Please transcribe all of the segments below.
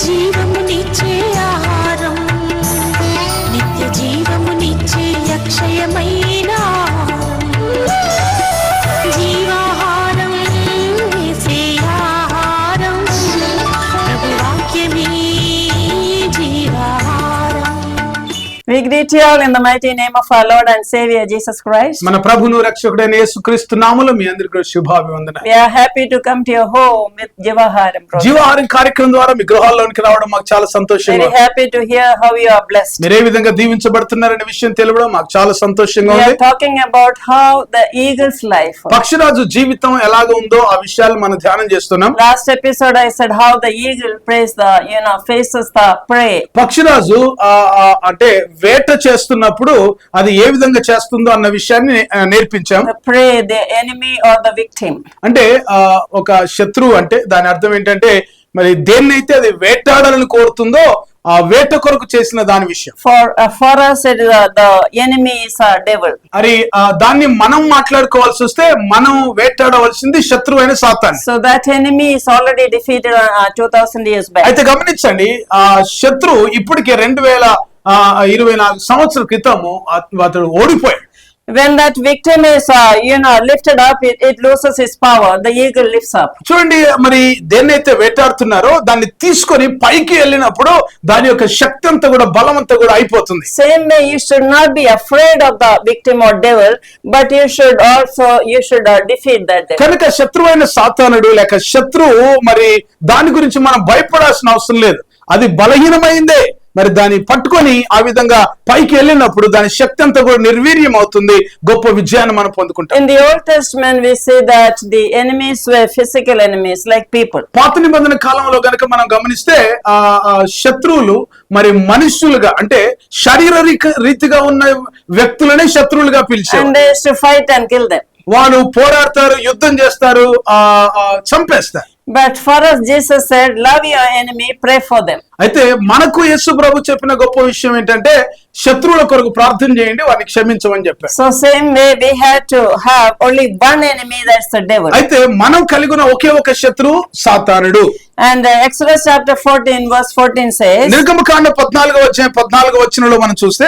జీవమునిచ్చే ఆహారం, నిత్య జీవమునిచ్చే అక్షయమైన జీవాహారం, యేసే ఆహారం, ప్రభు వాక్యమే జీవాహారం. We greet you all in the mighty name of our Lord and Savior Jesus Christ. మన ప్రభువును రక్షకుడైన యేసుక్రీస్తు నామములో మీ అందరికీ శుభాభివందనాలు. We are happy to come to your home with జీవాహారం program. జీవాహారం కార్యక్రమం ద్వారా మీ గృహాల్లోనికి రావడం మాకు చాలా సంతోషంగా ఉంది. Very happy to hear how you are blessed. మీరు ఏ విధంగా దీవించబడుతున్నారనే విషయం తెలవడం మాకు చాలా సంతోషంగా We ఉంది. are talking about how the eagle's life. పక్షిరాజు జీవితం ఎలాగ ఉందో ఆ విషయాలు మనం ధ్యానం చేస్తున్నాం. Last episode I said how the eagle prays the faces the prey. పక్షిరాజు అంటే వేట చేస్తున్నప్పుడు అది ఏ విధంగా చేస్తుందో అన్న విషయాన్ని నేర్పించాం. The prey, the enemy or the victim. అంటే ఒక శత్రువు అంటే దాని అర్థం ఏంటంటే మరి దేన్నైతే అది వేటాడాలని కోరుతుందో ఆ వేట కొరకు చేసిన దాని విషయం. For us it is the enemy is a devil. మరి దాన్ని మనం మాట్లాడుకోవాల్సి వస్తే మనం వేటాడవలసింది శత్రువు అయిన సాతాను. So that enemy is already defeated 2000 years back. అయితే గమనించండి, ఆ శత్రువు ఇప్పటికే 2024 సంవత్సరాల క్రితము అతడు ఓడిపోయాడు. When that victim is lifted up, it loses its power. The eagle lifts up. చూడండి, మరి దేన్నైతే వేటాడుతున్నారో దాన్ని తీసుకొని పైకి వెళ్ళినప్పుడు దాని యొక్క శక్తి అంతా కూడా బలం అంతా కూడా అయిపోతుంది. Same way you should not be afraid of the victim or devil, but you should defeat that devil. కనుక శత్రువైన సాతానుడు లేక శత్రువు మరి దాని గురించి మనం భయపడాల్సిన అవసరం లేదు. అది బలహీనమైందే, మరి దాన్ని పట్టుకొని ఆ విధంగా పైకి వెళ్ళినప్పుడు దాని శక్తి అంతా కూడా నిర్వీర్యం అవుతుంది, గొప్ప విజయాన్ని మనం పొందుకుంటాం. In the Old Testament we see that the enemies were physical enemies like people. పాత నిబంధన కాలంలో గనుక మనం గమనిస్తే శత్రువులు మరి మనుషులుగా అంటే శారీరక రీతిగా ఉన్న వ్యక్తులనే శత్రువులుగా పిలిచారు. And they used to fight and kill them. వాళ్ళు పోరాడతారు, యుద్ధం చేస్తారు, చంపేస్తారు. But for us Jesus said, love your enemy, pray for them. అయితే మనకు యేసు ప్రభు చెప్పిన గొప్ప విషయం ఏంటంటే శత్రువుల కొరకు ప్రార్థన చేయండి, వారిని క్షమించమని చెప్పారు. So same way we had to have only one enemy, that's the devil. అయితే మనం కలిగి ఉన్న ఒకే ఒక శత్రువు సాతానుడు. And Exodus chapter 14 verse 14 says, నిర్గమకాండ 14వ వచనంలో మనం చూస్తే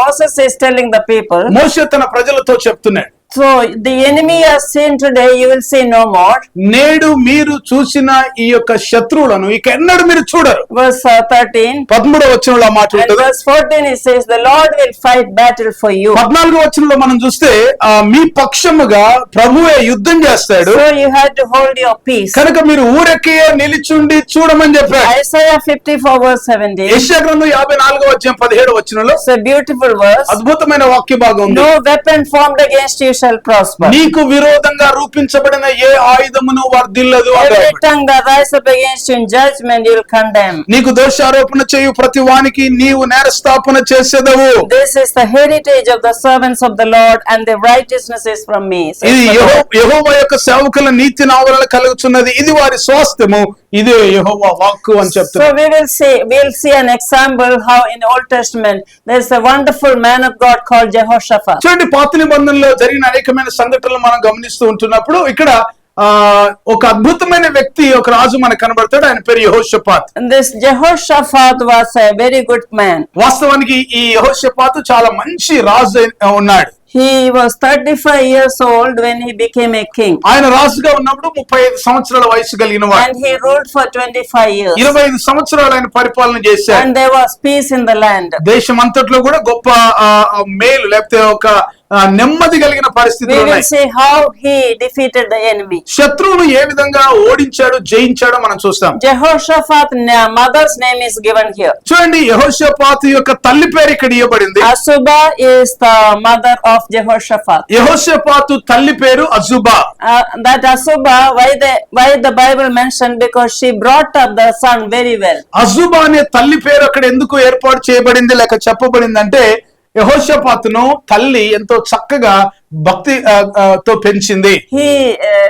Moses is telling the people, మోషే తన ప్రజలతో చెప్తున్నాడు, so the enemy you have seen today you will see no more. నేడు మీరు చూసిన ఈ యొక్క శత్రువులను ఇక ఎన్నడూ మీరు చూడరు. Verse 13. 13వ వచనంలో ఆ మాట ఉంటుంది. Verse 14 it says, the Lord will fight battle for you. 14వ వచనంలో మనం చూస్తే మీ పక్షముగా ప్రభువే యుద్ధం చేస్తాడు, so you had to hold your peace. కనుక మీరు ఊరకే నిలిచుండి చూడమని చెప్పాడు. Isaiah 54 verse 17. యెషయా గ్రంథం 54వ అధ్యాయం 17వ వచనంలో it's a beautiful verse. అద్భుతమైన వాక్య భాగం ఉంది. No weapon formed against you shall prosper. నీకు విరోధంగా రూపించబడిన ఏ ఆయుధమును వర్ధిల్లదు. Every tongue that rise up against you in judgment you will condemn. నీకు దోషారోపణ చేయు ప్రతి వానికి నీవు నేరస్థాపన చేసేదవు. This is the heritage of the servants of the Lord and the righteousness is from me. ఇది యెహోవా యొక్క సేవకుల నీతి నా వలన కలుగుచున్నది, ఇది వారి స్వాస్థ్యము, ఇదే యెహోవా వాక్కు అని చెప్తారు. So we'll see an example how in Old Testament there is a wonderful man of God called Jehoshaphat. చూడండి, పాత నిబంధనలో జరిగిన అనేకమైన సంఘటనలు మనం గమనిస్తూ ఉంటున్నప్పుడు ఇక్కడ ఒక అద్భుతమైన వ్యక్తి, ఒక రాజు మనకు కనబడతాడు. ఆయన పేరు యెహోషాపాత్. This Jehoshaphat was a very good man. వాస్తవానికి ఈ యెహోషాపాతు చాలా మంచి రాజు ఉన్నాడు. He was 35 years old when he became a king. ఆయన రాజుగా ఉన్నప్పుడు 35 సంవత్సరాల వయసు కలిగిన వాడు. And he ruled for 25 years. 25 సంవత్సరాలు ఆయన పరిపాలన చేశాడు. And there was peace in the land. దేశం అంతట్లో కూడా గొప్ప మేలు లేకపోతే ఒక నెమ్మది కలిగిన పరిస్థితులు ఉన్నాయి. We will see how he defeated the enemy. శత్రువును ఏ విధంగా ఓడించాడు, జయించాడో మనం చూస్తాం. Jehoshaphat mother's name is given here. చూడండి, యెహోషాపాతు యొక్క తల్లి పేరు ఇక్కడ ఇవ్వబడింది. Azubah is the mother of Jehoshaphat. యెహోషాపాతు తల్లి పేరు అజుబా. That Azubah, why the Bible mentioned, because she brought up the son very well. అజుబా అనే తల్లి పేరు అక్కడ ఎందుకు ఏర్పాటు చేయబడింది లేక చెప్పబడింది అంటే యెహోషాపాతును తల్లి ఎంతో చక్కగా భక్తి తో పెంచింది.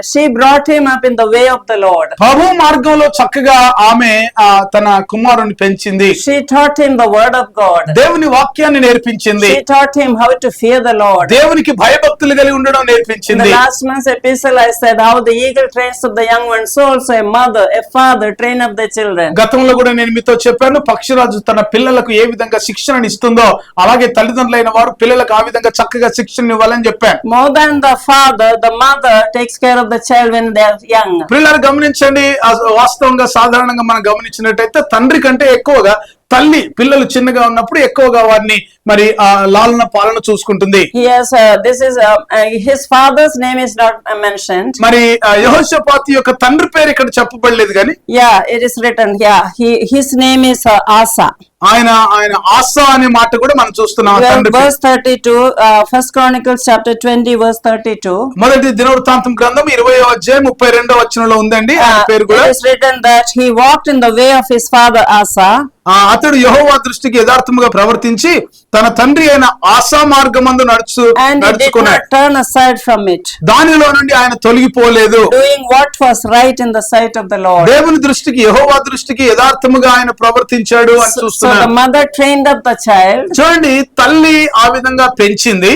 She brought him up in the way of the Lord. ప్రభు మార్గంలో చక్కగా ఆమె తన కుమారుని పెంచింది. She taught him the word of God. దేవుని వాక్యాన్ని నేర్పించింది. She taught him how to fear the Lord. దేవునికి భయభక్తులు కలిగి ఉండడం In the నేర్పించింది. last month's epistle, I said how the eagle trains up the young one, so also a mother, a father train up their children. గతంలో కూడా నేను మీతో చెప్పాను, పక్షిరాజు తన పిల్లలకు ఏ విధంగా శిక్షణ ఇస్తుందో అలాగే తల్లిదండ్రులైన వారు పిల్లలకు ఆ విధంగా చక్కగా శిక్షణ ఇవ్వాలని చెప్పాను. More than the father, the mother takes care of the child when they are young. పిల్లలు గమనించండి, వాస్తవంగా సాధారణంగా మనం గమనించినట్టయితే తండ్రి కంటే ఎక్కువగా తల్లి పిల్లలు చిన్నగా ఉన్నప్పుడు ఎక్కువగా వారిని మరి లాలన పాలన చూసుకుంటుంది. Yes, this is his father's name is not mentioned. మరి యెహోషాపాతు యొక్క తండ్రి పేరు ఇక్కడ చెప్పబడలేదు కానీ Yeah, it is written. Yeah, his name is Asa. ఆయన ఆసా అనే మాట కూడా మనం చూస్తున్నాం. ఆ తండ్రి పేరు. Verse 32, First Chronicles chapter 20, verse 32. మొదటి దినవృత్తాంతం గ్రంథం 20వ అధ్యాయం 32వ వచనంలో ఉందండి. ఆయన పేరు కూడా It is written that he walked in the way of his father Asa. అతడు యెహోవా దృష్టికి యథార్థముగా ప్రవర్తించి తన తండ్రి అయిన ఆసా మార్గమందు And he did నడుచుకున్నాడు. not turn aside from it, దానిలో నుండి ఆయన తొలగిపోలేదు. doing what was right in the sight of the Lord. దేవుని దృష్టికి యెహోవా దృష్టికి యథార్థముగా ఆయన ప్రవర్తించాడు అని So the చూస్తున్నాం. mother trained up the child, చూడండి, తల్లి ఆ విధంగా పెంచింది.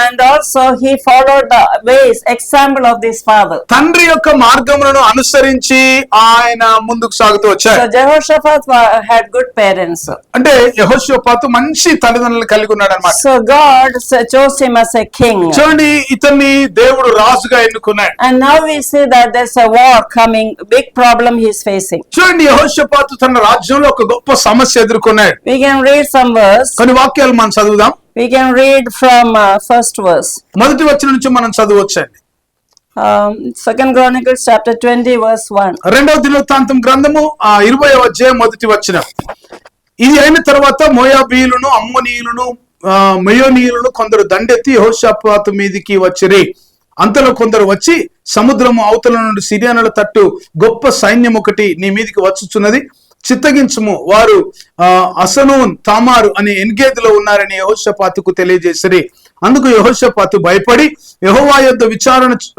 and also he followed the ways, example of this father. తండ్రి యొక్క మార్గములను అనుసరించి ఆయన ముందుకు సాగుతూ వచ్చాడు. So Jehoshaphat had good parents. అంటే యెహోషాపాతు మంచి తల్లిదండ్రులు కలిగి ఉన్నాడు అన్నమాట. So God chose him as a king. చూడండి, ఇతన్ని దేవుడు రాజుగా ఎన్నుకున్నాడు. And now we see that there's a war coming, big problem he is facing. చూడండి, యెహోషాపాతు తన రాజ్యంలో ఒక గొప్ప సమస్య ఎదుర్కొన్నాడు. We can read some verse. కొన్ని వాక్యాలు మనం చదువుదాం. We can read from first verse. మొదటి వచనం నుంచి మనం చదవొచ్చండి. Second Chronicles chapter 20, verse 1. రెండవ దినవృత్తాంతం గ్రంథము 20వ అధ్యాయం మొదటి వచనం. ఇది అయిన తర్వాత మోయాబీయులను అమ్మోనీయులను మెయోనీయులను కొందరు దండెత్తి యెహోషాపాతు మీదికి వచ్చిరి. అంతలో కొందరు వచ్చి సముద్రము అవతల నుండి సిరియనుల తట్టు గొప్ప సైన్యం ఒకటి నీ మీదికి వచ్చుచున్నది, చిత్తగించుము, వారు అసనూన్ తామారు అనే ఎన్గేదిలో ఉన్నారని యెహోషాపాతుకు తెలియజేసిరి. అందుకు యెహోషాపాతు భయపడి యెహోవా యొద్ద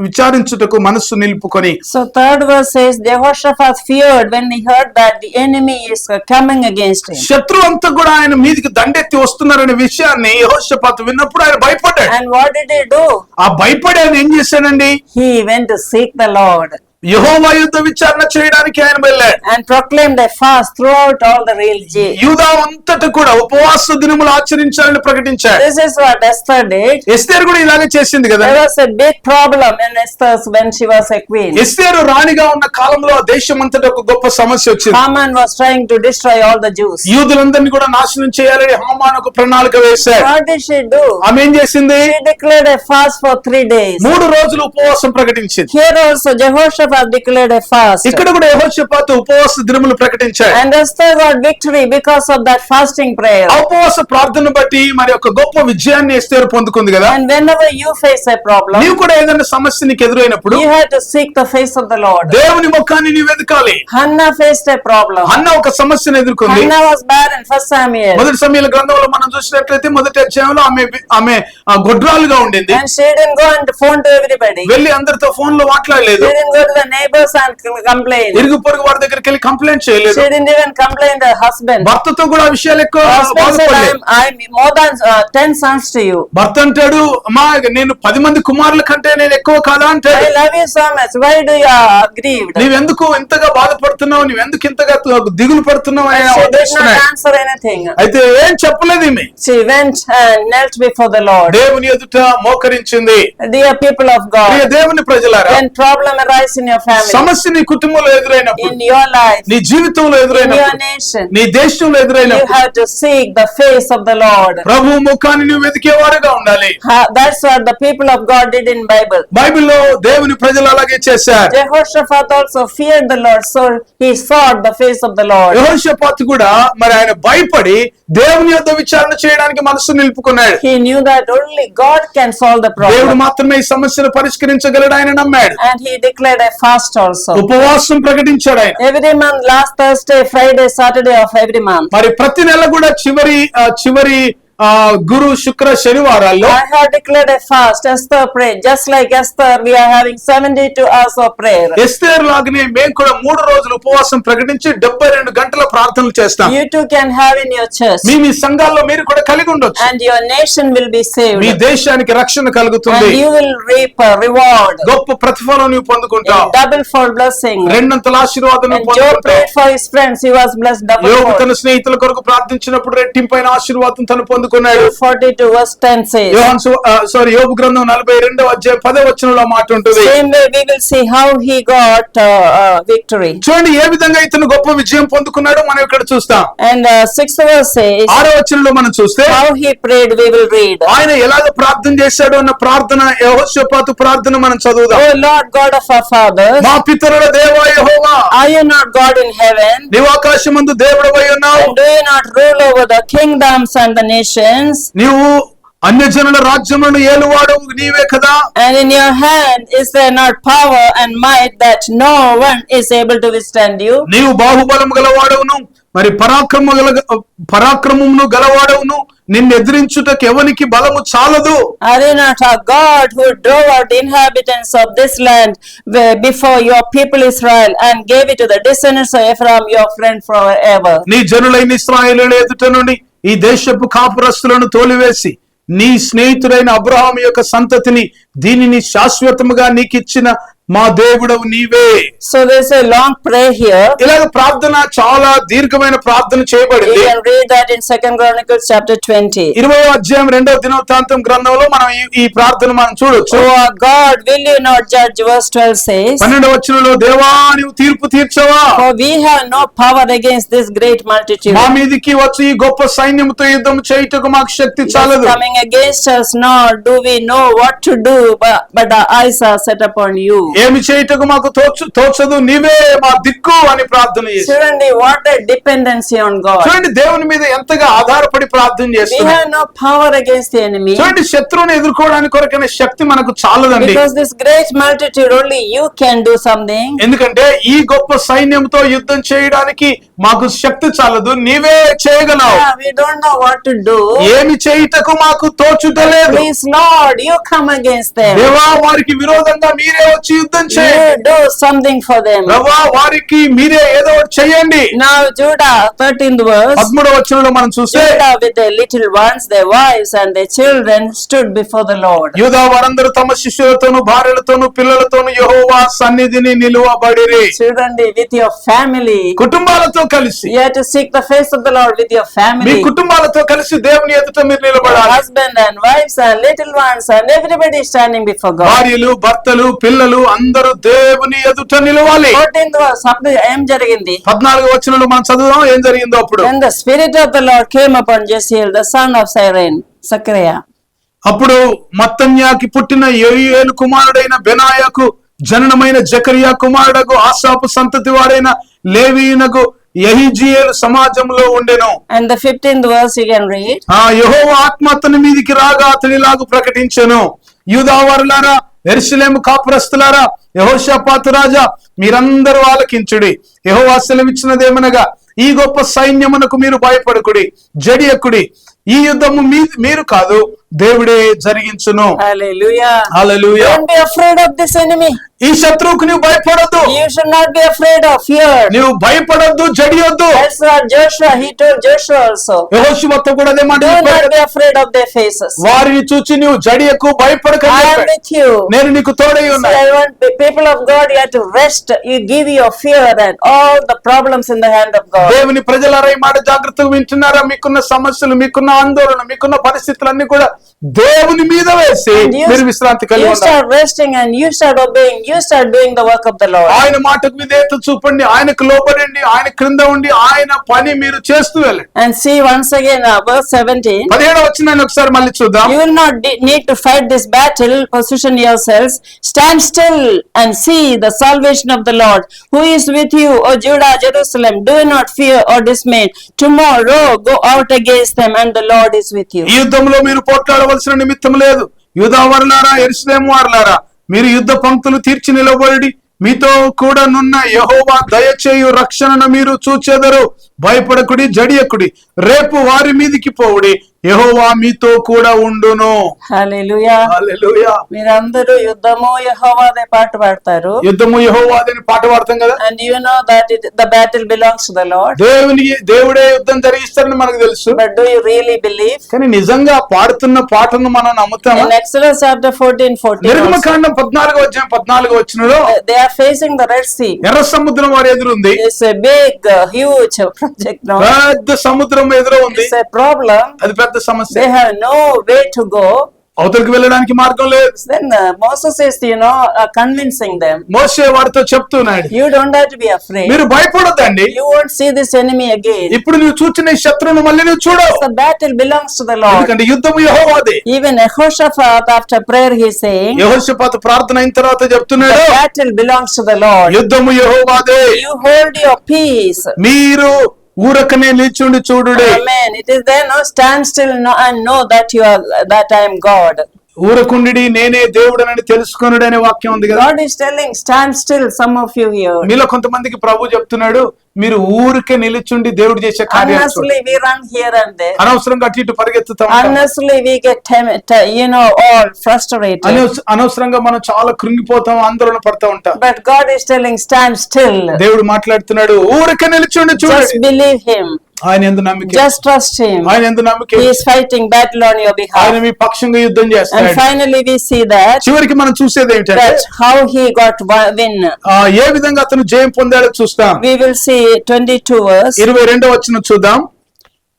విచారించుటకు మనస్సు నిలుపుకొని. So third verse says Jehoshaphat feared when he heard that the enemy is coming against him. శత్రు అంతా కూడా ఆయన మీదికి దండెత్తి వస్తున్నారనే విషయాన్ని యెహోషాపాతు విన్నప్పుడు ఆయన భయపడ్డాడు. And what did he do? ఆ భయపడి ఆయన ఏం చేశాడండి? He went to seek the Lord యెహోవా యుద్ధ విచారణ చేయడానికి ఆయన వెళ్ళాడు. and proclaimed a fast throughout all the region. యూదా అంతటా కూడా ఉపవాస దినములు ఆచరించాలని ప్రకటించాడు. This is what Esther did. ఎస్తేరు కూడా ఇలాగే చేసింది కదా. There was a big problem in Esther's when she was a queen. ఎస్తేరు రాణిగా ఉన్న కాలంలో ఆ దేశం అంతటా ఒక గొప్ప సమస్య వచ్చింది. Haman was trying to destroy all the Jews. యూదులందరినీ కూడా నాశనం చేయాలని హామాను ఒక ప్రణాళిక వేశాడు. What did she do? ఆమె ఏం చేసింది? She declared a fast for 3 days. 3 రోజులు ఉపవాసం ప్రకటించింది. Here also Jehoshaphat declared a fast. ఇక్కడ కూడా యెహోషాపాతు ఉపవాస దినములు ప్రకటించాడు. And Esther got victory because of that fasting prayer. ఆ ఉపవాస ప్రార్థన బట్టి మరి ఒక గొప్ప విజయాన్ని ఎస్తేరు పొందుకుంది కదా. And whenever you face a problem, నీవు కూడా ఏదైనా సమస్య నీకు ఎదురైనప్పుడు you have to seek the face of the Lord. దేవుని ముఖాన్ని నీవు వెతకాలి. Hannah faced a problem. అన్న ఒక సమస్యను ఎదుర్కొంది. Hannah was barren, First Samuel. మొదటి సమయాల గ్రంథంలో మనం చూసినట్లయితే మొదటి అధ్యాయంలో ఆమె గొడ్రాలుగా ఉండింది. And she didn't go and phone to everybody. వెళ్ళి అందరితో ఫోన్ లో మాట్లాడలేదు. She didn't go to the neighbors and complain. ఇరుగు పొరుగు వారి దగ్గరికి వెళ్ళి కంప్లైంట్ చేయలేదు. She didn't even complain to her husband. భర్తతో కూడా ఆ విషయాలు ఎక్కువ Husband said, బాధపడలేదు. I'm more than 10 sons to you. భర్త అంటాడు, అమ్మా నేను 10 మంది కుమారుల కంటే నేను ఎక్కువ కాదా అంటాడు. I love you so much. Why do you grieved? నీవెందుకు ఇంతగా బాధపడుతున్నావు, నీవెందుకు ఇంతగా దిగులు పడుతున్నావు అని She did not ఆలోచిస్తున్నాడు. answer anything. అయితే ఏం చెప్పలేదు ఈమె. She went and knelt before the Lord. దేవుని ఎదుట మోకరించింది. Dear people of Priya God, దేవుని ప్రజలారా, when problem arise in your family, సమస్య నీ కుటుంబంలో ఎదురైనప్పుడు, in your life, నీ జీవితంలో in your ఎదురైనప్పుడు, nation, నీ దేశంలో you ఎదురైనప్పుడు have to seek the face of the Lord. ప్రభు ముఖాన్ని నువ్వు వెతికేవారుగా ఉండాలి. That's what the people of God did in Bible. బైబిల్లో దేవుని ప్రజలు అలాగే చేశారు. Jehoshaphat also feared the Lord, so he sought the face of the Lord. యెహోషాపాతు కూడా మరి ఆయన భయపడి దేవుని యొద్ద విచారణ చేయడానికి మనసు నిలుపుకున్నాడు. He knew that only God can solve the దేవుడు problem. మాత్రమే ఈ సమస్యను పరిష్కరించగలడు ఆయన నమ్మాడు. And he declared a fast also. ఉపవాసం ప్రకటించాడు ఆయన. Every month, last Thursday, Friday, Saturday of every month. మరి ప్రతి నెల కూడా చివరి గురు శుక్ర శనివారాల్లో I have declared a fast. Esther prayed. Just like Esther, we are having 72 hours of prayer. Esther లాగానే మేము కూడా 3 రోజులు ఉపవాసం ప్రకటించి 72 గంటల ప్రార్థనలు చేస్తాం. You too can have in your church. మీ సంఘాల్లో మీరు కూడా కలిగి ఉండొచ్చు. And your nation will be saved. మీ దేశానికి రక్షణ కలుగుతుంది. And you will reap a reward. గొప్ప ప్రతిఫలం నీవు పొందుకుంటావు. Double fold blessing. రెండంతల ఆశీర్వాదం And Job prayed for his friends. He was blessed double యోబు fold. తన స్నేహితుల కొరకు ప్రార్థించినప్పుడు రెట్టింపైన ఆశీర్వాదం తను పొందుకున్నాడు. 42 verse 10 says. యోబు గ్రంథం 42వ అధ్యాయం 10వ వచనంలో మాట ఉంటుంది. Same way we will see how he got victory. చూడండి ఏ విధంగా ఇతను గొప్ప విజయం పొందుకున్నాడో మనం ఇక్కడ చూస్తాం. And 6th verse says. 6వ వచనంలో మనం చూస్తే How he prayed we will read. ఆయన ఎలాగ ప్రార్థన చేశాడు అన్న ప్రార్థన యెహోషాపాతు ప్రార్థన మనం చదువుదాం. O Lord God of our fathers, మా పితరుల దేవా యెహోవా, are you not God in heaven? నీవు ఆకాశమందు దేవుడవై ఉన్నావు. And do you not rule over the kingdoms and the nations? నీవు అన్యజనుల రాజ్యములను ఏలువాడవు నీవే కదా. And in your hand is there not power and might that no one is able to withstand you? నీవు బాహుబలము గలవాడవును, మరి పరాక్రమమును గలవాడవును, నిన్ను ఎదిరించుటకు ఎవనికి బలము చాలదు. Are you not a God who drove out the inhabitants of this land before your people Israel and gave it to the descendants of Ephraim, your friend forever? నీ జనులైన ఇశ్రాయేలీయుల ఎదుట నుండి ఈ దేశపు కాపురస్తులను తోలివేసి నీ స్నేహితుడైన అబ్రహాము యొక్క సంతతిని దీనిని శాశ్వతముగా నీకిచ్చిన మా దేవుడవు నీవే. So there's a long prayer here. ఇలాగ ప్రార్థన చాలా దీర్ఘమైన ప్రార్థన చేయబడింది. You can read that in 2 Chronicles chapter 20. 20వ అధ్యాయం 2వ దినవృత్తాంతం గ్రంథంలో మనం ఈ ప్రార్థన మనం చూడొచ్చు. Oh our God, will you not judge? Verse 12 says. 12వ వచనంలో దేవా నీవు తీర్పు తీర్చవా? For we have no power against this great multitude. మా మీదికి వచ్చి ఈ గొప్ప సైన్యముతో యుద్ధం చేయుటకు మాకు శక్తి చాలదు. Coming against us, nor do we know what to do, but our eyes are set upon you. ఏమి చేయుటకు మాకు తోచదు, నీవే మా దిక్కు అని ప్రార్థన చేసి. Surely what a dependency on God. చూడండి దేవుని మీద ఎంతగా ఆధారపడి ప్రార్థన We చేస్తున్నాం. have no power against the enemy. చూడండి శత్రువుని ఎదుర్కోవడానికి కొరకైన శక్తి మనకు చాలదండి. Because this great multitude, only you can do something. ఎందుకంటే ఈ గొప్ప సైన్యంతో యుద్ధం చేయడానికి మాకు శక్తి చాలదు, నీవే చేయగలవు. Yeah, we don't know what to do. ఏమి చేయుటకు మాకు తోచుటలేదు. Please Lord, you come against them. దేవా వారికి విరోధంగా మీరే వచ్చి యుద్ధం చేయండి. You do something for them. ప్రభువా వారికి మీరే ఏదో ఒకటి చేయండి. Now Judah, 13th verse. 13వ వచనంలో మనం చూస్తే Judah with their little ones, their wives and their children stood before the Lord. యూదా వారందరూ తమ శిష్యులతోను భార్యలతోను పిల్లలతోను యెహోవా సన్నిధిని నిలువబడిరి. Children, with your family. కుటుంబాలతో కలిసి You have to seek the face of the Lord with your me family. కుటుంబాలతో కలిసి దేవుని ఎదుట మీరు Your నిలబడాలి. husband and wives and little ones and everybody standing before God. భార్యలు భర్తలు పిల్లలు అందరూ దేవుని ఎదుట నిలవాలి. 14th verse, అప్పుడు ఏం జరిగింది? 14వ వచనంలో మనం చదువుదాం ఏం జరిగిందో అప్పుడు. When the spirit of the Lord came upon Jesiel, the son of Zechariah. అప్పుడు మత్తన్యాకి పుట్టిన యోయేలు కుమారుడైన బెనాయాకు జననమైన జకరియా కుమారుడకు ఆసాపు సంతతి వారైన లేవీయునకు యెహీజీయేలు సమాజంలో ఉండెను. And the 15th verse you can read. యెహోవా ఆత్మ అతని మీదికి రాగా అతనిలాగు ప్రకటించెను, యూదావారులారా యెరూషలేము కాపురస్తులారా యెహోషాపాతు రాజా మీరందరూ ఆలకించుడి. యెహోవా సెలవిచ్చినదేమనగా ఈ గొప్ప సైన్యమునకు మీరు భయపడకుడి, జడియకుడి. ఈ యుద్ధము మీరు కాదు దేవుడే జరిగించును. Hallelujah. Hallelujah. Don't be afraid of this enemy. ఈ శత్రువుకు నువ్వు భయపడొద్దు. You should not be afraid of fear. నువ్వు భయపడొద్దు, జడియొద్దు. That's what Joshua, he told Joshua also. యెహోషువతో కూడా అదే మాట Do not చెప్పాడు. be afraid of their faces. వారిని చూచి నువ్వు జడియకు భయపడకు అని I am చెప్పాడు. with you. నేను నీకు తోడై So ఉన్నాను. I want the people of God, you have to rest. You give your fear and all the problems in the hand of God. దేవుని ప్రజలారా ఈ మాట జాగ్రత్తగా వింటున్నారా? మీకున్న సమస్యలు, మీకున్న ఆందోళన, మీకున్న పరిస్థితులన్నీ కూడా దేవుని మీద వేసి And మీరు విశ్రాంతి కలిగి you ఉండాలి. start resting and you start obeying. You start doing the work of the Lord. ఆయన మాటకు విధేయత చూపండి, ఆయనకు లోబడండి, ఆయన క్రింద ఉండి ఆయన పని మీరు చేస్తూ వెళ్ళండి. And see once again verse 17. 17వ వచనాన్ని ఒకసారి మళ్ళీ చూద్దాం. You will not need to fight this battle. Position yourselves. Stand still and see the salvation of the Lord, who is with you, O Judah, Jerusalem. Do not fear or dismay. Tomorrow go out against them, and the Lord is with you. ఈ యుద్ధంలో మీరు పోట్లాడవలసిన నిమిత్తం లేదు. యూదావారులారా యెరూషలేము వారులారా మీరు యుద్ధ పంక్తులు తీర్చి నిలబడి మీతో కూడా నున్న యెహోవా దయచేయు రక్షణను మీరు చూచెదరు. భయపడకుడి, జడియకుడి. రేపు వారి మీదికి పోవుడి. యెహోవా మీతో కూడా ఉండును. హల్లెలూయా. హల్లెలూయా. మీరందరూ యుద్ధము యెహోవాదే పాట పాడతారు. యుద్ధము యెహోవాదని పాట పాడతాం కదా. And you know that the battle belongs to the Lord. దేవుడే యుద్ధం జరిగిస్తారని మనకు తెలుసు. But do you really believe? కానీ నిజంగా పాడుతున్న పాటను మనం నమ్ముతామా? In Exodus chapter 14:14 నిర్గమకాండం 14:14 they are facing the Red Sea. ఎర్ర సముద్రం వారి ఎదురుంది. It's a big huge project now. పెద్ద సముద్రం ఎదురు ఉంది. It's a problem. అది పెద్ద సమస్య. They have no way to go. అవతలికి వెళ్ళడానికి మార్గం లేదు. Then Moses is convincing them. మోషే వారితో చెప్తున్నాడు, You don't have to be afraid. మీరు భయపడొద్దండి. You won't see this enemy again. ఇప్పుడు నువ్వు చూచిన ఈ శత్రువును మళ్ళీ నువ్వు చూడవు. The battle belongs to the Lord. ఎందుకంటే యుద్ధము యెహోవాదే. Even Yehoshaphat after prayer he is saying, యెహోషాపాతు ప్రార్థన అయిన తర్వాత చెప్తున్నాడు, the battle belongs to the Lord. యుద్ధము యెహోవాదే. You hold your peace. మీరు ఊరకనే నిల్చుండి చూడుడే. Amen. It is there, no, stand still and know that I am God. ఊరకుండి నేనే దేవుడనని తెలుసుకొనుడు అనే వాక్యం ఉంది కదా. God is telling, stand still, some of you here. మీలో కొంతమందికి ప్రభు చెప్తున్నాడు, మీరు ఊరికే నిలుచుండి దేవుడు చేసే కార్యాలు చూడండి. Honestly, we run here and there. అనవసరంగా అటు ఇటు పరిగెత్తుతాం. Honestly, we get all frustrated. అనవసరంగా మనం చాలా కృంగిపోతాం, ఆందోళన పడతా ఉంటాం. But God is telling, stand still. దేవుడు మాట్లాడుతున్నాడు, ఊరికే నిలుచుండి Just చూడండి. believe Him. ఆయన యందు నమ్మిక. Just trust Him. ఆయన యందు నమ్మిక. He is fighting battle on your behalf. ఆయన మీ పక్షంగా యుద్ధం చేస్తాడు. And finally, we see that చివరికి మనం చూసేది ఏంటంటే how he got win. ఏ విధంగా అతను జయం పొందాడో చూస్తాం. We will see 22 verse. 22వ వచనం చూద్దాం.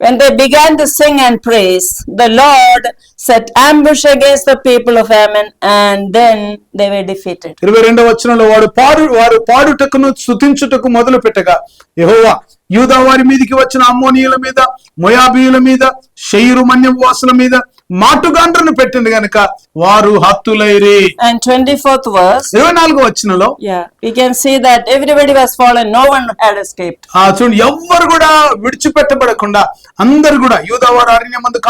When they began to sing and praise, the Lord set ambush against the people of Ammon, and then they were defeated. 22వ వచనంలో వారు పాడుటకును స్తుతించుటకు మొదలు పెట్టగా యెహోవా యూదా వారి మీదికి వచ్చిన అమ్మోనీయుల మీద, మోయాబీయుల మీద, షెయీరు మన్యవాసుల మీద మాటుగాండ్రను పెట్టింది గనుక వారు హతులైరి. And 24th verse. 24వ వచనంలో we can see that everybody was fallen, no one had escaped. చూడండి, ఎవ్వరు కూడా విడిచిపెట్టబడకుండా అందరు కూడా యూదా వారు అరణ్యమందు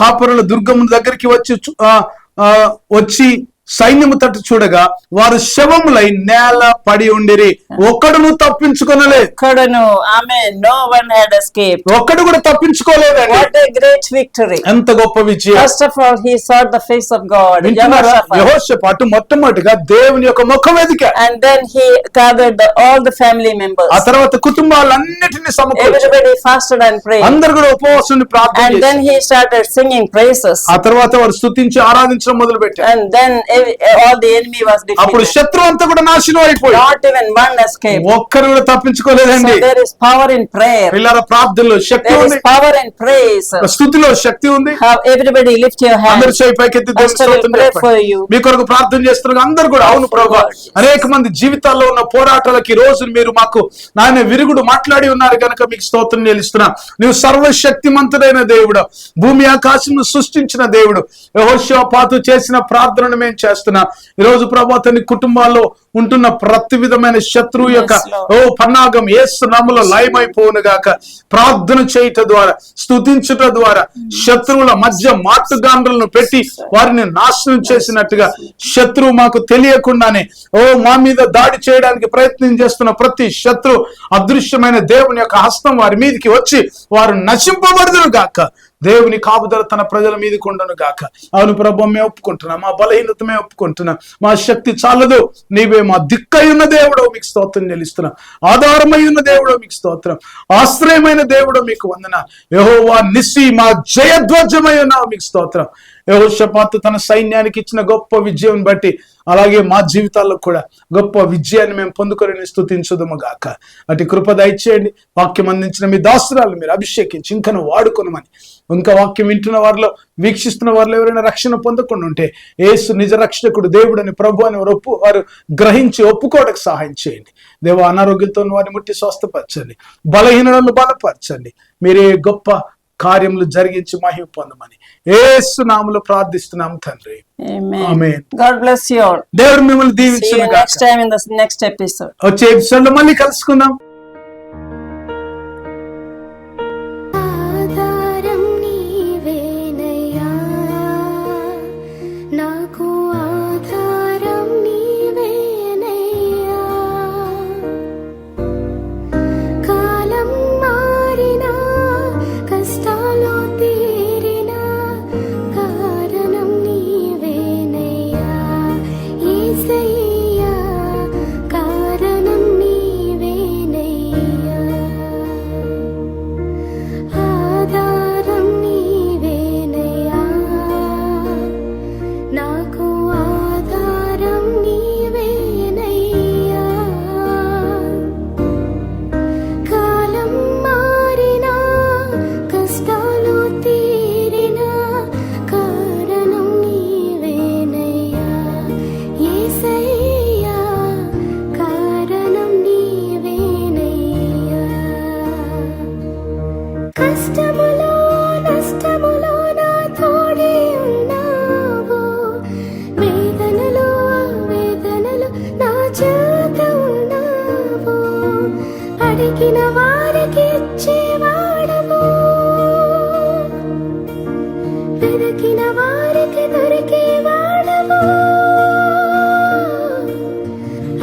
కాపురుల దుర్గము దగ్గరికి వచ్చి సైన్యము తట్టు చూడగా వారు శవములై నేల పడి ఉండిరి, ఒక్కడును తప్పించుకొనలేదు. No one had escaped. ఒక్కడు కూడా తప్పించుకోలేదండి. What a great victory. ఎంత గొప్ప విజయం. First of all, he sought the face of God. యెహోషాపాతు మొట్టమొదటిగా దేవుని యొక్క ముఖం వెదికాడు. And then he gathered all the family members. ఆ తర్వాత కుటుంబాలన్నిటిని సమకూర్చాడు. Everybody fasted and prayed. అందరూ కూడా ఉపవాసం ప్రార్థన చేశారు. And then he started singing praises. ఆ తర్వాత వారు స్తుతించి ఆరాధించడం మొదలు పెట్టారు. And then all the enemy was defeated. అప్పుడు శత్రువు అంతా కూడా నాశనం అయిపోయాడు. Not even one escaped. ఒక్కరు కూడా తప్పించుకోలేదండి. So there is power in prayer. పిల్లల ప్రార్థనలో శక్తి ఉంది. There is power in praise. స్తుతిలో శక్తి ఉంది. Everybody lift your hands. అందరూ చేయి పైకెత్తి దేవుని స్తోత్రం చెప్పండి. మీ కొరకు ప్రార్థన చేస్తున్నారు అందరూ కూడా. అవును ప్రభువా, అనేక మంది జీవితాల్లో ఉన్న పోరాటాలకి రోజు మీరు మాకు నాయన విరుగుడు మాట్లాడి ఉన్నారు కనుక మీకు స్తోత్రం చెల్లిస్తున్నా. నువ్వు సర్వశక్తిమంతుడైన దేవుడు, భూమి ఆకాశం సృష్టించిన దేవుడు. యెహోషాపాతు చేసిన ప్రార్థనను మేము చేస్తున్నా. ఈ రోజు ప్రభువా తన కుటుంబాల్లో ఉంటున్న ప్రతి విధమైన శత్రువు యొక్క పన్నాగం యేసు నామములో లయమైపోవును గాక. ప్రార్థన చేయట ద్వారా, స్తుతించుట ద్వారా శత్రువుల మధ్య మాటుగాండ్రలను పెట్టి వారిని నాశనం చేసినట్టుగా శత్రువు మాకు తెలియకుండానే మా మీద దాడి చేయడానికి ప్రయత్నం చేస్తున్న ప్రతి శత్రు అదృశ్యమైన దేవుని యొక్క హస్తం వారి మీదకి వచ్చి వారు నశింపబడుదురు గాక. దేవుని కాపుదల తన ప్రజల మీదకి ఉండును గాక. అవును ప్రభు, మేము ఒప్పుకుంటున్నాం, మా బలహీనత మేము ఒప్పుకుంటున్నాం, మా శక్తి చాలదు, నీవే మా దిక్కై ఉన్న దేవుడో మీకు స్తోత్రం చెల్లిస్తున్నాం. ఆధారమై ఉన్న దేవుడో మీకు స్తోత్రం, ఆశ్రయమైన దేవుడో మీకు వందనాలు. యెహోవా నిస్సి మా జయధ్వజమై ఉన్నావు మీకు స్తోత్రం. యెహోషాపాతు తన సైన్యానికి ఇచ్చిన గొప్ప విజయం బట్టి అలాగే మా జీవితాల్లో కూడా గొప్ప విజయాన్ని మేము పొందుకొని స్తుతించుదుము గాక. అటు కృప దయచేయండి. వాక్యం అందించిన మీ దాసురాలు మీరు అభిషేకించి ఇంకను వాడుకొనమని, ఇంకా వాక్యం వింటున్న వారిలో, వీక్షిస్తున్న వారిలో ఎవరైనా రక్షణ పొందకుండా ఉంటే యేసు నిజ రక్షకుడు దేవుడని ప్రభు అని వారు గ్రహించి ఒప్పుకోవడానికి సహాయం చేయండి. దేవ, అనారోగ్యంతో వారిని ముట్టి స్వస్థపరచండి, బలహీనలను బలపరచండి. మీరే గొప్ప కార్యములు జరిగించి మహిమ పొందమని యేసు నామములో ప్రార్థిస్తున్నాము తండ్రి. ఆమేన్. God bless you all. దేవుడు మిమ్మల్ని దీవించును గాక. Next time in the next episode. వచ్చే ఎపిసోడ్ లో మళ్ళీ కలుసుకుందాం. ఆధారం నీవేనయ్యా, నాకు ఆధారం నీవేనయ్యా. కాలం మారినా, కష్టాలు తీరినా, అడిగిన వారికి ఇచ్చేవాడవు, వెతికిన వారికి దొరికేవాడవు,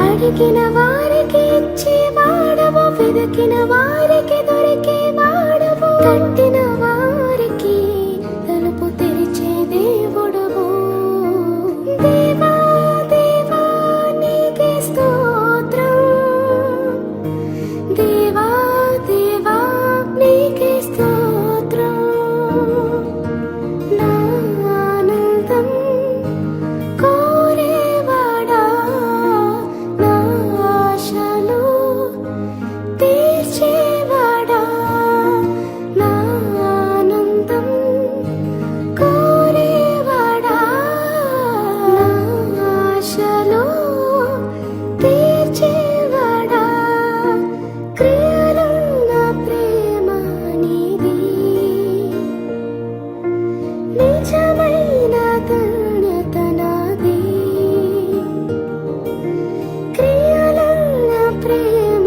అడిగిన వారికి ఇచ్చేవాడవు, వెతికిన వారికి దొరికేవాడవు, తట్టిన వారికి తలుపు తెరిచే దేవుడవు. దేవా దేవా నీకే స్తోత్రం, దేవా దేవా నీకే స్తోత్రం. నా ఆనందం కోరేవాడా, నా ఆశలు తీర్చేవాడా, నా ఆనందం కోరేవాడా, నా ఆశలు తీర్చేవాడా. క్రియలున్న ప్రేమ నీది, నిజమైన ధన్యత నాది. క్రియలున్న ప్రేమ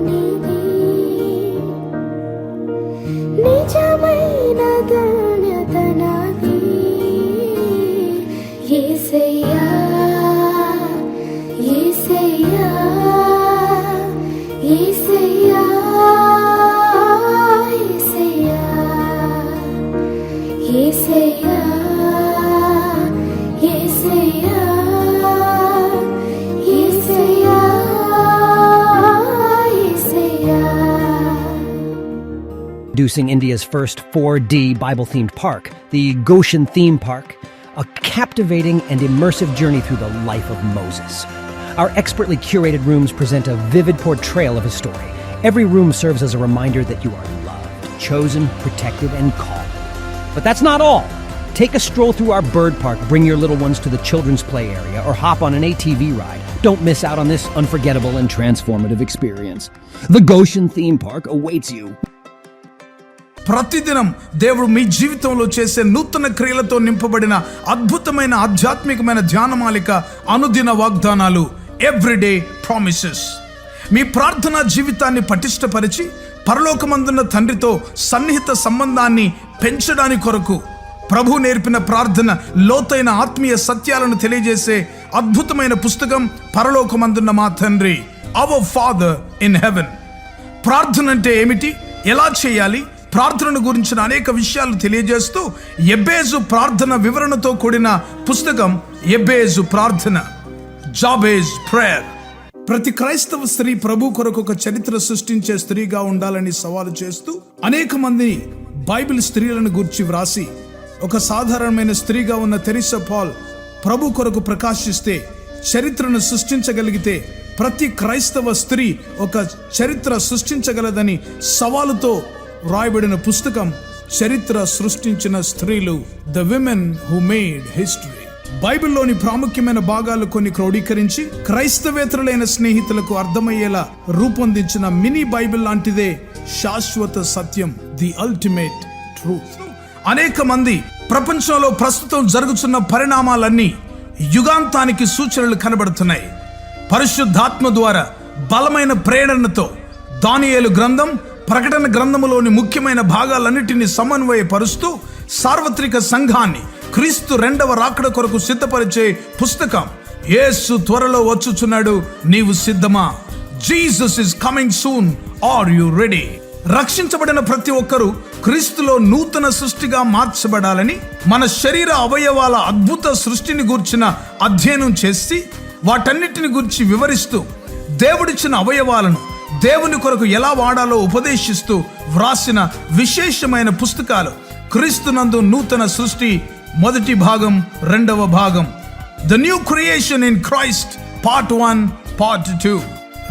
నీది, నిజమైన ధన్యత నాది. యేసయ్యా యేసయ్యా యేసయ్యా యేసయ్యా యేసయ్యా యేసయ్యా యేసయ్యా. Introducing India's first 4D Bible-themed park, the Goshen Theme Park, a captivating and immersive journey through the life of Moses. Our expertly curated rooms present a vivid portrayal of his story. Every room serves as a reminder that you are loved, chosen, protected, and called. But that's not all. Take a stroll through our bird park, bring your little ones to the children's play area, or hop on an ATV ride. Don't miss out on this unforgettable and transformative experience. The Goshen Theme Park awaits you. ప్రతిదినం దేవుడు మీ జీవితంలో చేసే నూతన క్రియలతో నింపబడిన అద్భుతమైన ఆధ్యాత్మికమైన ధ్యానమాలిక అనుదిన వాగ్దానాలు, ఎవ్రీడే ప్రామిసెస్. మీ ప్రార్థనా జీవితాన్ని పటిష్టపరిచి పరలోకమందున్న తండ్రితో సన్నిహిత సంబంధాన్ని పెంచడానికి కొరకు ప్రభు నేర్పిన ప్రార్థన, లోతైన ఆత్మీయ సత్యాలను తెలియజేసే అద్భుతమైన పుస్తకం పరలోకమందున్న మా తండ్రి, అవర్ ఫాదర్ ఇన్ హెవెన్. ప్రార్థన అంటే ఏమిటి, ఎలా చేయాలి, ప్రార్థనను గురించిన అనేక విషయాలు తెలియజేస్తూ ఎబ్బేజు ప్రార్థన వివరణతో కూడిన పుస్తకం ఎబ్బేజు ప్రార్థన, జాబేజ్ ప్రేయర్. ప్రతి క్రైస్తవ స్త్రీ ప్రభు కొరకు ఒక చరిత్ర సృష్టించే స్త్రీగా ఉండాలని సవాలు చేస్తూ అనేక మంది బైబిల్ స్త్రీలను గురించి వ్రాసి, ఒక సాధారణమైన స్త్రీగా ఉన్న తెరిసా పాల్ ప్రభు కొరకు ప్రకాశిస్తే చరిత్రను సృష్టించగలిగితే ప్రతి క్రైస్తవ స్త్రీ ఒక చరిత్ర సృష్టించగలదని సవాలుతో రాయబడిన పుస్తకం చరిత్ర సృష్టించిన స్త్రీలు, the women who made history. బైబిల్లోని ప్రాముఖ్యమైన భాగాలు కొన్ని క్రోడీకరించి క్రైస్తవేతరులైన స్నేహితులకు అర్థమయ్యేలా రూపొందించిన మినీ బైబిల్ లాంటిదే శాశ్వత సత్యం, ది అల్టిమేట్ ట్రూత్. అనేక మంది ప్రపంచంలో ప్రస్తుతం జరుగుతున్న పరిణామాలన్నీ యుగాంతానికి సూచనలు కనబడుతున్నాయి. పరిశుద్ధాత్మ ద్వారా బలమైన ప్రేరణతో దానియేలు గ్రంథం, ప్రకటన గ్రంథములోని ముఖ్యమైన భాగాలన్నిటినీ సమన్వయపరుస్తూ సార్వత్రిక సంఘాన్ని క్రీస్తు రెండవ రాకడ కొరకు సిద్ధపరిచే పుస్తకం యేసు త్వరలో వచ్చుచున్నాడు, నీవు సిద్ధమా? Jesus is coming soon, are you ready? రక్షించబడిన ప్రతి ఒక్కరూ క్రీస్తులో నూతన సృష్టిగా మార్చబడాలని మన శరీర అవయవాల అద్భుత సృష్టిని గూర్చిన అధ్యయనం చేసి వాటన్నిటిని గురించి వివరిస్తూ దేవుడిచ్చిన అవయవాలను దేవుని కొరకు ఎలా వాడాలో ఉపదేశిస్తూ వ్రాసిన విశేషమైన పుస్తకాలు క్రీస్తునందు నూతన సృష్టి మొదటి భాగం, రెండవ భాగం, the new creation in Christ part 1, part 2.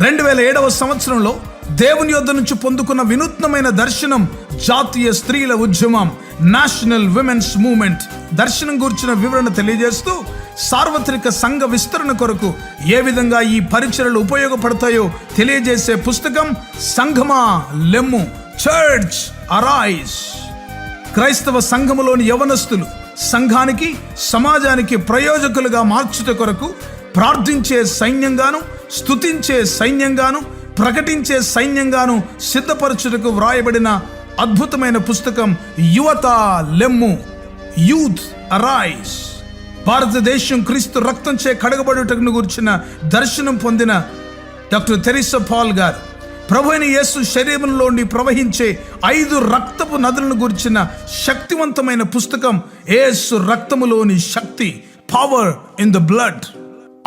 2007వ సంవత్సరంలో దేవుని యొద్ద నుంచి పొందుకున్న వినూత్నమైన దర్శనం, జాతీయ స్త్రీల ఉద్యమం, నేషనల్ విమెన్స్ మూవ్మెంట్ దర్శనం గురించిన వివరణ తెలియజేస్తూ సార్వత్రిక సంఘ విస్తరణ కొరకు ఏ విధంగా ఈ పరిచర్యలు ఉపయోగపడతాయో తెలియజేసే పుస్తకం సంఘమా లెమ్ము, చర్చ్ అరైజ్. క్రైస్తవ సంఘములోని యవనస్తులు సంఘానికి, సమాజానికి ప్రయోజకులుగా మార్చుట కొరకు ప్రార్థించే సైన్యంగాను, స్తుతించే సైన్యంగాను, ప్రకటించే సైన్యంగాను సిద్ధపరచుటకు వ్రాయబడిన అద్భుతమైన పుస్తకం యువత లెమ్ము, యూత్ అరైజ్. భారతదేశం క్రీస్తు రక్తంచే కడగబడుటకు గురించిన దర్శనం పొందిన డాక్టర్ తెరిసా పాల్ గారు ప్రభు అయిన యేసు శరీరంలోని ప్రవహించే 5 రక్తపు నదులను గురించిన శక్తివంతమైన పుస్తకం యేసు రక్తములోని శక్తి, పవర్ ఇన్ ద బ్లడ్.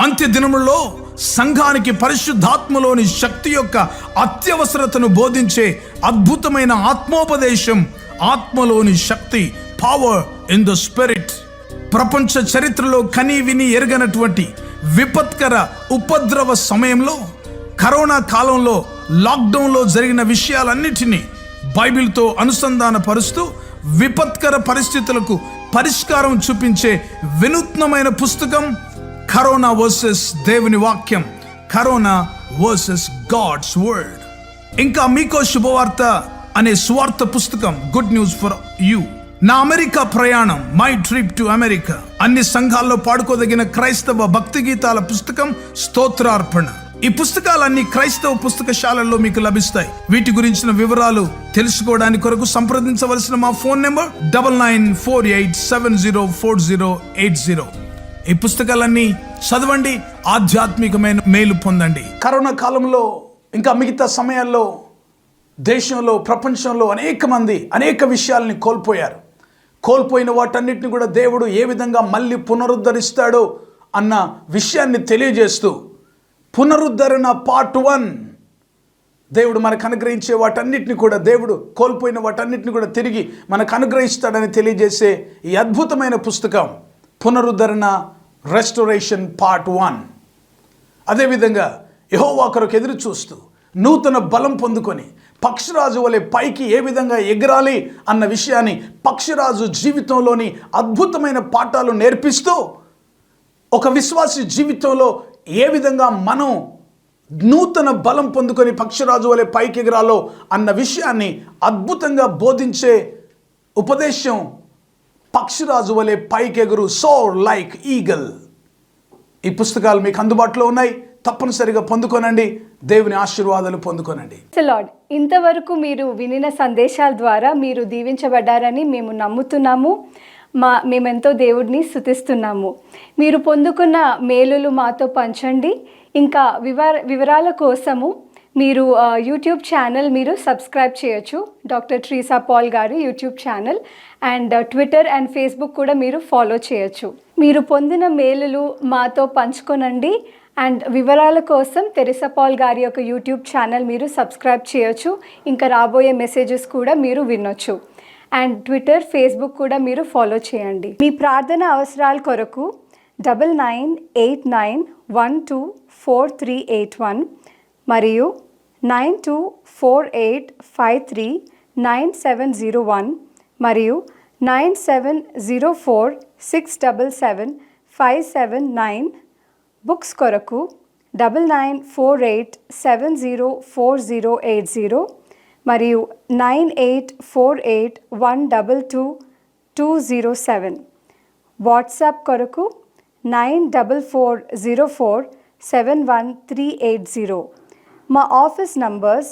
అంత్య దినములలో సంఘానికి పరిశుద్ధాత్మలోని శక్తి యొక్క అత్యవసరతను బోధించే అద్భుతమైన ఆత్మోపదేశం, ఆత్మలోని శక్తి, పవర్ ఇన్ ద స్పిరిట్. ప్రపంచ చరిత్రలో కని విని ఎరగనటువంటి విపత్కర ఉపద్రవ సమయంలో, కరోనా కాలంలో, లాక్డౌన్లో జరిగిన విషయాలన్నిటినీ బైబిల్తో అనుసంధానపరుస్తూ విపత్కర పరిస్థితులకు పరిష్కారం చూపించే వినూత్నమైన పుస్తకం కరోనా వర్సెస్ దేవుని వాక్యం, కరోనా వర్సెస్ గాడ్స్ వర్డ్. ఇంకా మీకో శుభవార్త అనే స్వార్థ పుస్తకం, గుడ్ న్యూస్ ఫర్ యూ. నా అమెరికా ప్రయాణం, మై ట్రిప్ టు అమెరికా. అన్ని సంఘాల్లో పాడుకోదగిన క్రైస్తవ భక్తి గీతాల పుస్తకం స్తోత్రార్పణ. ఈ పుస్తకాలన్నీ క్రైస్తవ పుస్తకశాలల్లో మీకు లభిస్తాయి. వీటి గురించిన వివరాలు తెలుసుకోవడానికి కొరకు సంప్రదించవలసిన మా ఫోన్ నెంబర్ 9948704080. ఈ పుస్తకాలన్నీ చదవండి, ఆధ్యాత్మికమైన మేలు పొందండి. కరోనా కాలంలో ఇంకా మిగతా సమయాల్లో దేశంలో, ప్రపంచంలో అనేక మంది అనేక విషయాల్ని కోల్పోయారు. కోల్పోయిన వాటన్నిటిని కూడా దేవుడు ఏ విధంగా మళ్ళీ పునరుద్ధరిస్తాడో అన్న విషయాన్ని తెలియజేస్తూ పునరుద్ధరణ పార్ట్ 1, దేవుడు మనకు అనుగ్రహించే వాటన్నిటిని కూడా, దేవుడు కోల్పోయిన వాటన్నిటిని కూడా తిరిగి మనకు అనుగ్రహిస్తాడని తెలియజేసే ఈ అద్భుతమైన పుస్తకం పునరుద్ధరణ, రెస్టోరేషన్ పార్ట్ 1. అదేవిధంగా యెహోవా కొరకు ఎదురు చూస్తూ నూతన బలం పొందుకొని పక్షిరాజు వలె పైకి ఏ విధంగా ఎగరాలి అన్న విషయాన్ని పక్షిరాజు జీవితంలోని అద్భుతమైన పాఠాలు నేర్పిస్తూ ఒక విశ్వాసి జీవితంలో ఏ విధంగా మనం నూతన బలం పొందుకొని పక్షిరాజు వలె పైకి ఎగరాలో అన్న విషయాన్ని అద్భుతంగా బోధించే ఉపదేశం పక్షిరాజు వలె పైకెగురు, సోర్ లైక్ ఈగల్. ఈ పుస్తకాలు మీకు అందుబాటులో ఉన్నాయి, తప్పనిసరిగా పొందుకోనండి, దేవుని ఆశీర్వాదాలు పొందుకోనండి. లార్డ్, ఇంతవరకు మీరు వినిన సందేశాల ద్వారా మీరు దీవించబడ్డారని మేము నమ్ముతున్నాము. మేమెంతో దేవుడిని స్తుతిస్తున్నాము. మీరు పొందుకున్న మేలులు మాతో పంచండి. ఇంకా వివరాల కోసము మీరు యూట్యూబ్ ఛానల్ మీరు సబ్స్క్రైబ్ చేయొచ్చు, డాక్టర్ తెరిసా పాల్ గారి YouTube channel. And Twitter and Facebook కూడా మీరు ఫాలో చేయొచ్చు. మీరు పొందిన మేలులు మాతో పంచుకోనండి. అండ్ వివరాల కోసం తెరిసా పాల్ గారి యొక్క యూట్యూబ్ ఛానల్ మీరు సబ్స్క్రైబ్ చేయొచ్చు. ఇంకా రాబోయే మెసేజెస్ కూడా మీరు వినొచ్చు. అండ్ ట్విట్టర్, ఫేస్బుక్ కూడా మీరు ఫాలో చేయండి. మీ ప్రార్థన అవసరాల కొరకు 9989124381 మరియు 9248539701 మరియు 9704677579. బుక్స్ కొరకు 9948704080 మరియు 9848122207. వాట్సాప్ కొరకు 9440471380. మా ఆఫీస్ నంబర్స్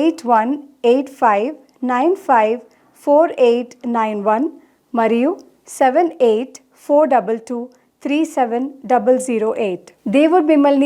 8185954891 మరియు 7842237008. దేవుడు మిమ్మల్ని